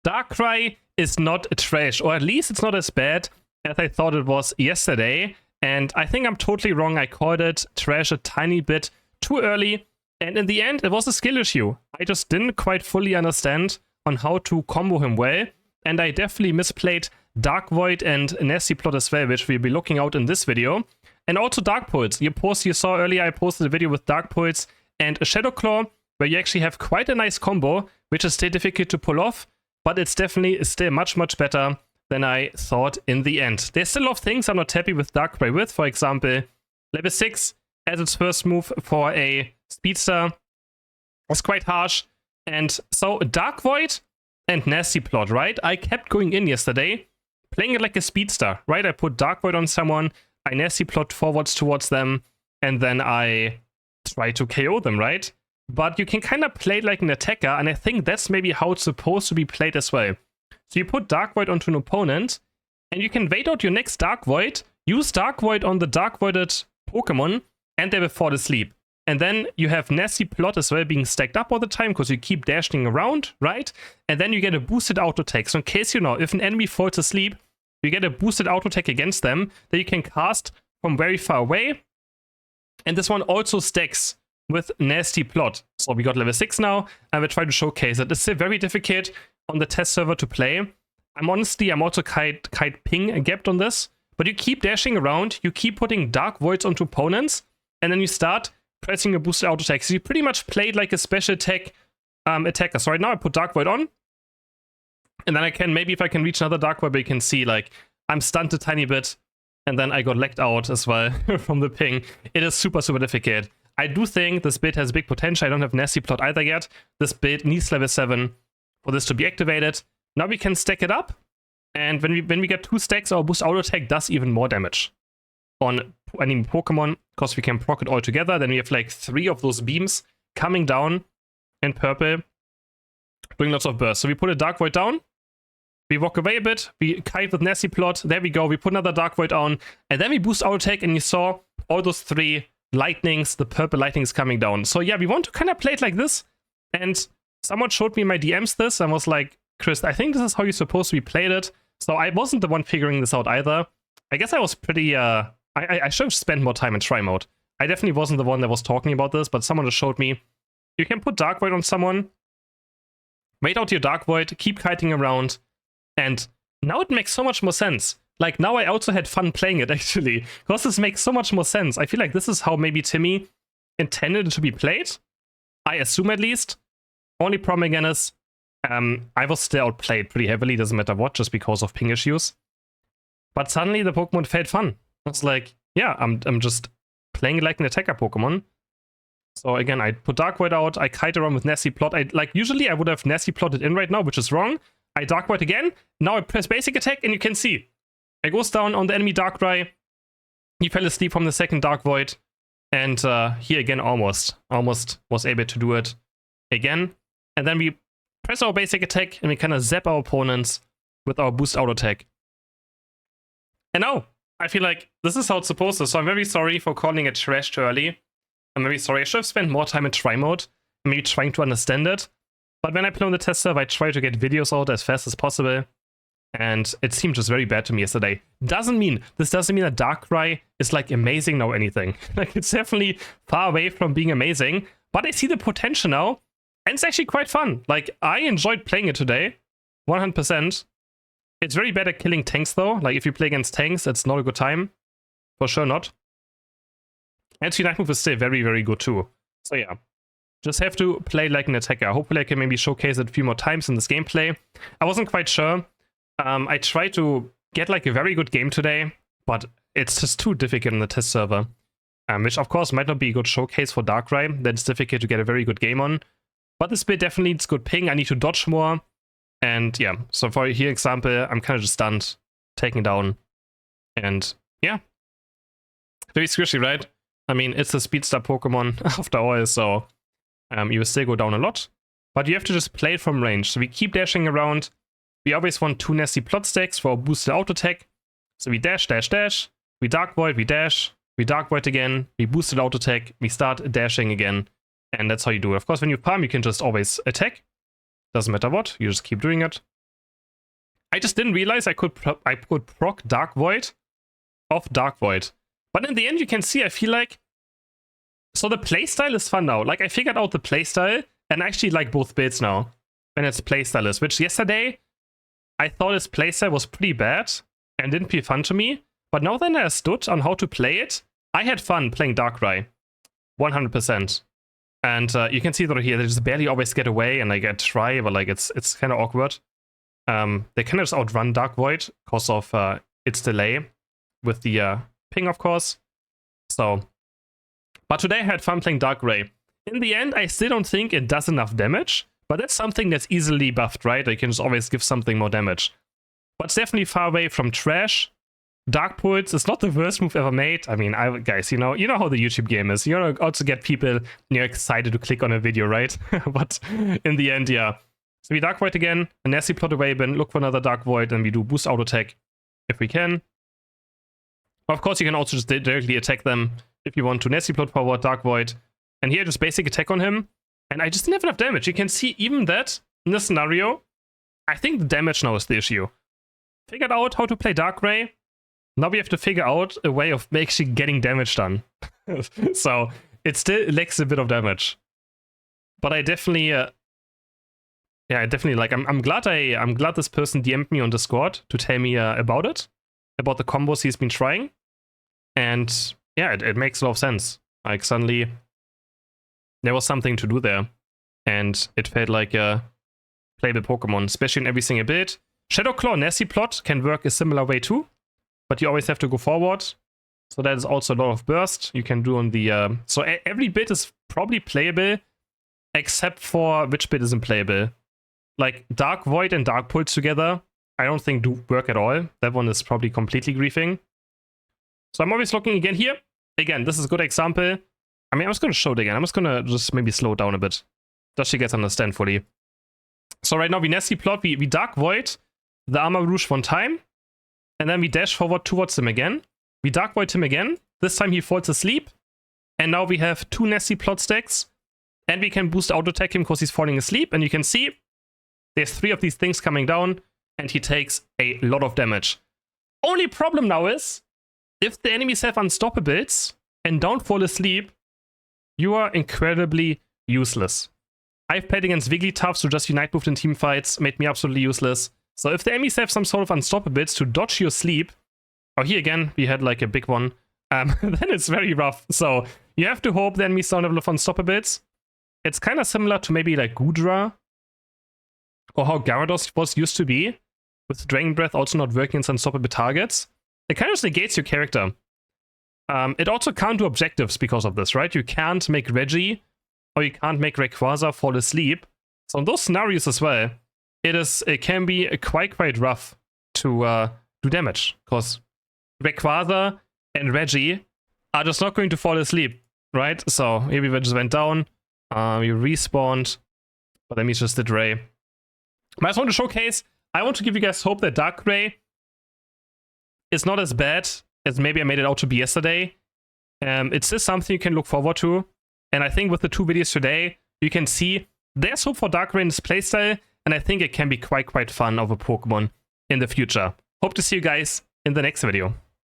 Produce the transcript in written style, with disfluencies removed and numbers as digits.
Darkrai is not trash, or at least it's not as bad as I thought it was yesterday. And I think I'm totally wrong. I called it trash a tiny bit too early. And in the end, it was a skill issue. I just didn't quite fully understand on how to combo him well. And I definitely misplayed Dark Void and Nasty Plot as well, which we'll be looking out in this video. And also Dark Pulse. You saw earlier I posted a video with Dark Pulse and a Shadow Claw, where you actually have quite a nice combo, which is still difficult to pull off, but it's definitely still much, much better than I thought in the end. There's still a lot of things I'm not happy with Darkrai with. For example, level 6 as its first move for a Speedster was quite harsh. And so Dark Void and Nasty Plot, right? I kept going in yesterday, playing it like a Speedster, right? I put Dark Void on someone, I Nasty Plot forwards towards them, and then I try to KO them, right? But you can kind of play it like an attacker, and I think that's maybe how it's supposed to be played as well. So you put Dark Void onto an opponent, and you can wait out your next Dark Void, use Dark Void on the Dark Voided Pokemon, and they will fall asleep. And then you have Nasty Plot as well being stacked up all the time, because you keep dashing around, right? And then you get a boosted auto attack. So in case you know, if an enemy falls asleep, you get a boosted auto attack against them that you can cast from very far away. And this one also stacks with Nasty Plot. So we got level 6 now, and we'll try to showcase it. It's still very difficult on the test server to play. I'm also quite ping gapped on this, but you keep dashing around, you keep putting Dark Voids onto opponents, and then you start pressing a boosted auto attack. So you pretty much played like a special attack attacker. So right now I put Dark Void on, and then I can, maybe if I can reach another Dark Void, but you can see like I'm stunned a tiny bit, and then I got legged out as well from the ping. It is super, super difficult. I do think this build has big potential. I don't have Nasty Plot either yet. This build needs level 7 for this to be activated. Now we can stack it up, and when we get 2 stacks, our boost auto attack does even more damage on any Pokemon, because we can proc it all together. Then we have like 3 of those beams coming down in purple, doing lots of bursts. So we put a Dark Void down, we walk away a bit, we kite with Nasty Plot, there we go, we put another Dark Void on, and then we boost auto attack, and you saw all those 3 lightnings, the purple lightnings coming down. So yeah, we want to kind of play it like this, and someone showed me in my DMs this and was like, Chris, I think this is how you're supposed to be played it. So I wasn't the one figuring this out either. I guess I was pretty, I should have spent more time in try mode. I definitely wasn't the one that was talking about this, but someone just showed me, you can put Dark Void on someone, wait out your Dark Void, keep kiting around, and now it makes so much more sense. Like, now I also had fun playing it, actually, because this makes so much more sense. I feel like this is how maybe Timmy intended it to be played. I assume, at least. Only problem again is, I was still outplayed pretty heavily, doesn't matter what, just because of ping issues. But suddenly the Pokemon felt fun. I was like, yeah, I'm just playing it like an attacker Pokemon. So again, I put Dark Void out, I kite around with Nasty Plot. Usually I would have Nasty Plotted in right now, which is wrong. I Dark Void again, now I press basic attack, and you can see. It goes down on the enemy Darkrai. He fell asleep from the second Dark Void. And here again, almost was able to do it again. And then we press our basic attack, and we kind of zap our opponents with our boost auto attack. And now, I feel like this is how it's supposed to. So I'm very sorry for calling it trash too early. I'm very sorry. I should have spent more time in try mode, maybe trying to understand it. But when I play on the test server, I try to get videos out as fast as possible. And it seemed just very bad to me yesterday. This doesn't mean that Darkrai is like amazing or anything. Like, it's definitely far away from being amazing. But I see the potential now. And it's actually quite fun. Like, I enjoyed playing it today. 100%. It's very bad at killing tanks though. Like, if you play against tanks, it's not a good time. For sure not. And Unite move is still very, very good too. So yeah. Just have to play like an attacker. Hopefully I can maybe showcase it a few more times in this gameplay. I wasn't quite sure. I tried to get like a very good game today, but it's just too difficult in the test server. Which of course might not be a good showcase for Darkrai. That it's difficult to get a very good game on. But this build definitely needs good ping. I need to dodge more. And yeah, so for here example, I'm kind of just stunned, taking down. And yeah. Very squishy, right? I mean, it's a Speedster Pokemon after all, so you will still go down a lot. But you have to just play it from range. So we keep dashing around. We always want 2 Nasty Plot stacks for a boosted auto attack. So we dash, dash, dash. We Dark Void, we dash. We Dark Void again. We boosted auto attack. We start dashing again. And that's how you do it. Of course, when you farm, you can just always attack. Doesn't matter what. You just keep doing it. I just didn't realize I could proc Dark Void off Dark Void. But in the end, you can see, I feel like... So the playstyle is fun now. Like, I figured out the playstyle, and I actually like both builds now. When it's playstyle is, which yesterday, I thought his playstyle was pretty bad, and didn't feel fun to me. But now that I understood on how to play it, I had fun playing DARKRAI. 100%. And you can see that here, they just barely always get away, and I get try, but like it's kind of awkward. They kind of just outrun Dark Void because of its delay with the ping, of course. So, but today I had fun playing DARKRAI. In the end, I still don't think it does enough damage, but that's something that's easily buffed, right? I can just always give something more damage. But it's definitely far away from trash. Dark Pulse is not the worst move ever made. I mean, guys, you know how the YouTube game is. You know, also get people excited to click on a video, right? But in the end, yeah. So we Dark Void again, a nasty plot away, then look for another Dark Void, and we do boost auto attack if we can. Of course, you can also just directly attack them if you want to. Nasty plot forward, Dark Void, and here just basic attack on him. And I just didn't have enough damage. You can see even that in this scenario. I think the damage now is the issue. Figured out how to play DARKRAI. Now we have to figure out a way of actually getting damage done. So it still lacks a bit of damage. But I definitely, I definitely like. I'm glad this person DM'd me on Discord to tell me about it, about the combos he's been trying, and yeah, it makes a lot of sense. Like suddenly there was something to do there, and it felt like a playable Pokemon, especially in every single build. Shadow Claw Nasty Plot can work a similar way too, but you always have to go forward. So that is also a lot of burst you can do on the... So every bit is probably playable, except for which bit isn't playable. Like Dark Void and Dark Pulse together, I don't think do work at all. That one is probably completely griefing. So I'm always looking again here. Again, this is a good example. I mean, I'm just going to show it again. I'm just going to just maybe slow it down a bit, just so you guys understand fully. So right now we Nasty Plot, we Dark Void the Armor Rouge one time, and then we dash forward towards him again. We Dark Void him again. This time he falls asleep, and now we have 2 Nasty Plot stacks, and we can boost auto attack him because he's falling asleep, and you can see there's 3 of these things coming down, and he takes a lot of damage. Only problem now is, if the enemies have Unstoppables and don't fall asleep, you are incredibly useless. I've played against Wigglytuff, so just Unite moved in team fights made me absolutely useless. So if the enemies have some sort of Unstoppables to dodge your sleep, oh, here again, we had like a big one, then it's very rough. So you have to hope the enemies don't have a lot of Unstoppables. It's kind of similar to maybe like Goodra, or how Gyarados was used to be, with Dragon Breath also not working against unstoppable targets. It kind of just negates your character. It also can't do objectives because of this, right? You can't make Reggie, or you can't make Rayquaza fall asleep. So in those scenarios as well, it can be quite rough to do damage, because Rayquaza and Reggie are just not going to fall asleep, right? So here we just went down, we respawned, but that means just did Ray. But I just want to showcase, I want to give you guys hope that DARKRAI is not as bad as maybe I made it out to be yesterday. It's still something you can look forward to, and I think with the 2 videos today, you can see there's hope for DARKRAI in this playstyle, and I think it can be quite fun of a Pokemon in the future. Hope to see you guys in the next video.